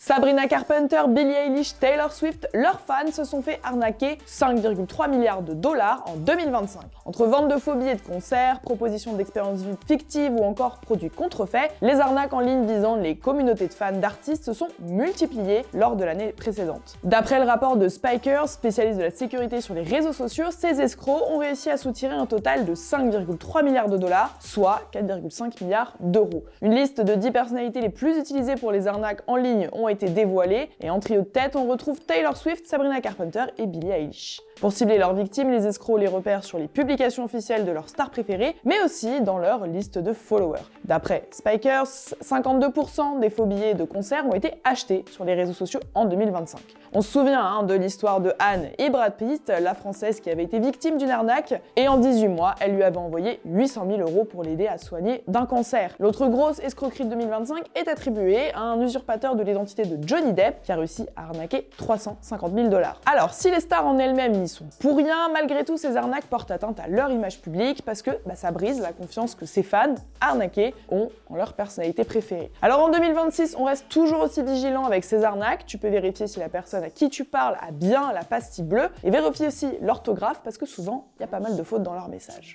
Sabrina Carpenter, Billie Eilish, Taylor Swift, leurs fans se sont fait arnaquer 5,3 milliards de dollars en 2025. Entre vente de faux billets de concert, propositions d'expériences fictives ou encore produits contrefaits, les arnaques en ligne visant les communautés de fans d'artistes se sont multipliées lors de l'année précédente. D'après le rapport de Spikers, spécialiste de la sécurité sur les réseaux sociaux, ces escrocs ont réussi à soutirer un total de 5,3 milliards de dollars, soit 4,5 milliards d'euros. Une liste de 10 personnalités les plus utilisées pour les arnaques en ligne ont été dévoilées, et en trio de tête, on retrouve Taylor Swift, Sabrina Carpenter et Billie Eilish. Pour cibler leurs victimes, les escrocs les repèrent sur les publications officielles de leurs stars préférées, mais aussi dans leur liste de followers. D'après Spikers, 52% des faux billets de concert ont été achetés sur les réseaux sociaux en 2025. On se souvient de l'histoire de Anne et Brad Pitt, la française qui avait été victime d'une arnaque, et en 18 mois, elle lui avait envoyé 800 000 € pour l'aider à soigner d'un cancer. L'autre grosse escroquerie de 2025 est attribuée à un usurpateur de l'identité de Johnny Depp qui a réussi à arnaquer 350 000 $. Alors, si les stars en elles-mêmes n'y sont pour rien, malgré tout, ces arnaques portent atteinte à leur image publique parce que ça brise la confiance que ces fans arnaqués ont en leur personnalité préférée. Alors en 2026, on reste toujours aussi vigilant avec ces arnaques. Tu peux vérifier si la personne à qui tu parles a bien la pastille bleue et vérifie aussi l'orthographe parce que souvent, il y a pas mal de fautes dans leurs messages.